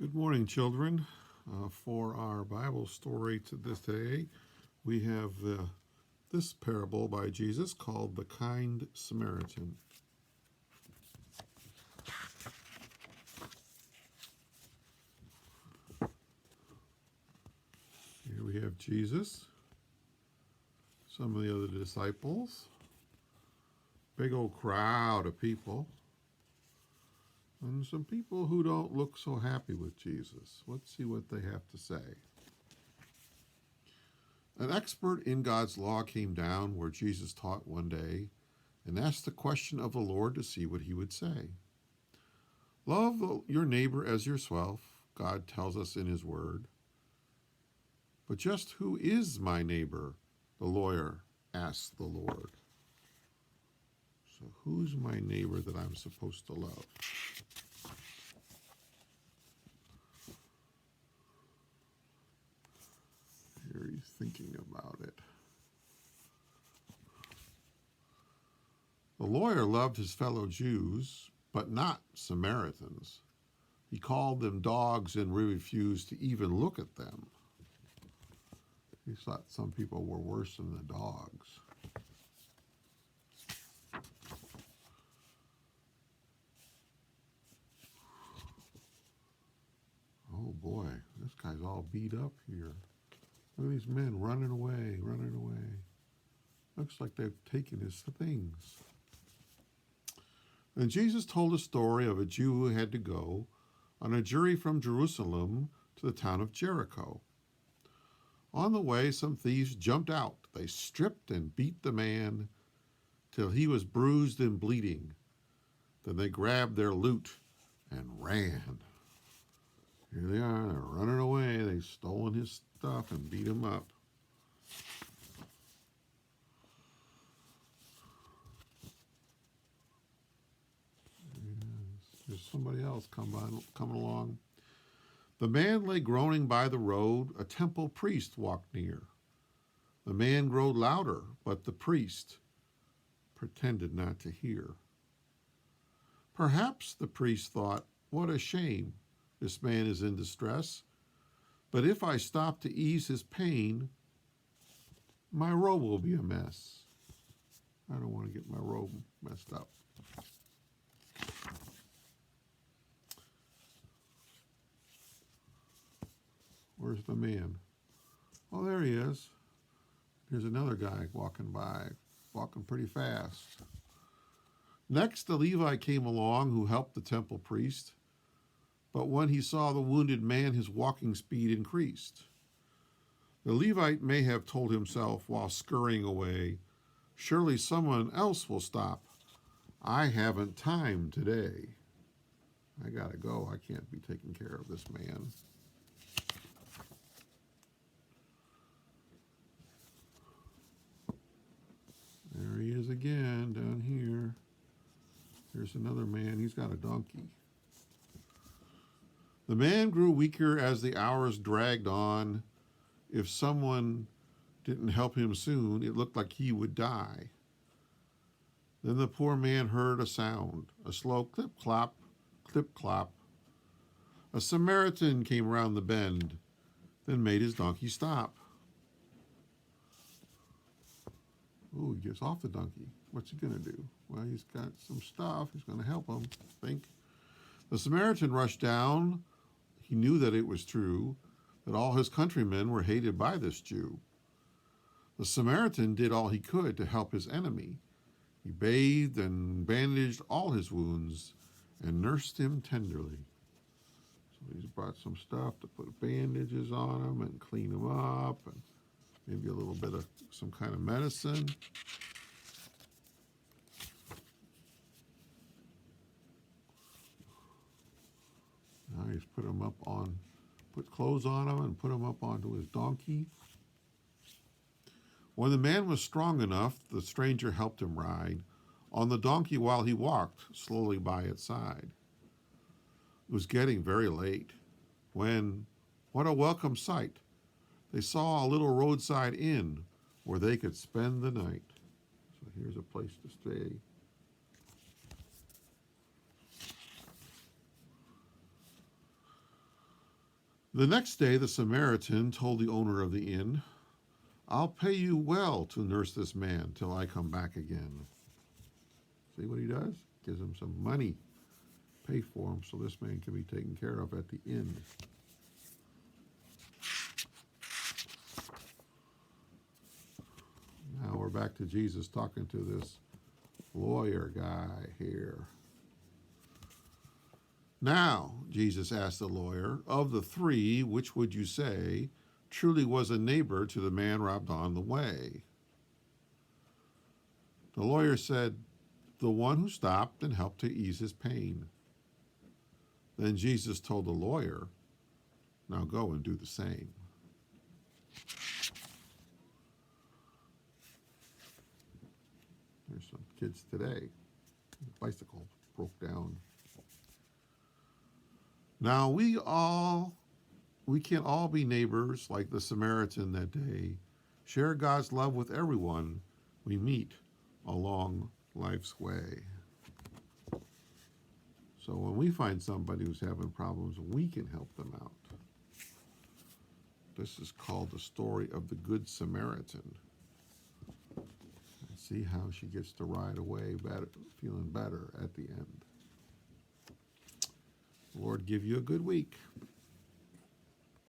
Good morning, children. For our Bible story to this day, we have this parable by Jesus called the Kind Samaritan. Here we have Jesus, some of the other disciples, big old crowd of people, and some people who don't look so happy with Jesus. Let's see what they have to say. An expert in God's law came down where Jesus taught one day and asked the question of the Lord to see what he would say. Love your neighbor as yourself, God tells us in his word. But just who is my neighbor? The lawyer asked the Lord. So who's my neighbor that I'm supposed to love? Here he's thinking about it. The lawyer loved his fellow Jews, but not Samaritans. He called them dogs and refused to even look at them. He thought some people were worse than the dogs. Oh boy, this guy's all beat up here. Look at these men running away, running away. Looks like they've taken his things. Then Jesus told a story of a Jew who had to go on a journey from Jerusalem to the town of Jericho. On the way, some thieves jumped out. They stripped and beat the man till he was bruised and bleeding. Then they grabbed their loot and ran. Here they are, they're running away. They've stolen his stuff and beat him up. There's somebody else coming along. The man lay groaning by the road. A temple priest walked near. The man growled louder, but the priest pretended not to hear. Perhaps the priest thought, what a shame. This man is in distress. But if I stop to ease his pain, my robe will be a mess. I don't want to get my robe messed up. Where's the man? Oh, there he is. Here's another guy walking by, walking pretty fast. Next, the Levite came along who helped the temple priest. But when he saw the wounded man, his walking speed increased. The Levite may have told himself while scurrying away, surely someone else will stop. I haven't time today. I gotta go. I can't be taking care of this man. There he is again, down here. Here's another man. He's got a donkey. The man grew weaker as the hours dragged on. If someone didn't help him soon, it looked like he would die. Then the poor man heard a sound, a slow clip-clop, clip-clop. A Samaritan came around the bend, then made his donkey stop. Ooh, he gets off the donkey. What's he going to do? Well, he's got some stuff. He's going to help him, I think. The Samaritan rushed down. He knew that it was true, that all his countrymen were hated by this Jew. The Samaritan did all he could to help his enemy. He bathed and bandaged all his wounds and nursed him tenderly. So he's brought some stuff to put bandages on him and clean him up, and maybe a little bit of some kind of medicine. Now he's put clothes on him and put him up onto his donkey. When the man was strong enough, the stranger helped him ride on the donkey while he walked slowly by its side. It was getting very late when, what a welcome sight, they saw a little roadside inn where they could spend the night. So here's a place to stay. The next day, the Samaritan told the owner of the inn, I'll pay you well to nurse this man till I come back again. See what he does? Gives him some money. Pay for him so this man can be taken care of at the inn. Now we're back to Jesus talking to this lawyer guy here. Now, Jesus asked the lawyer, of the three, which would you say truly was a neighbor to the man robbed on the way? The lawyer said, the one who stopped and helped to ease his pain. Then Jesus told the lawyer, now go and do the same. There's some kids today. The bicycle broke down. Now we can't all be neighbors like the Samaritan that day. Share God's love with everyone we meet along life's way. So when we find somebody who's having problems, we can help them out. This is called the story of the Good Samaritan. And see how she gets to ride away better, feeling better at the end. Lord, give you a good week.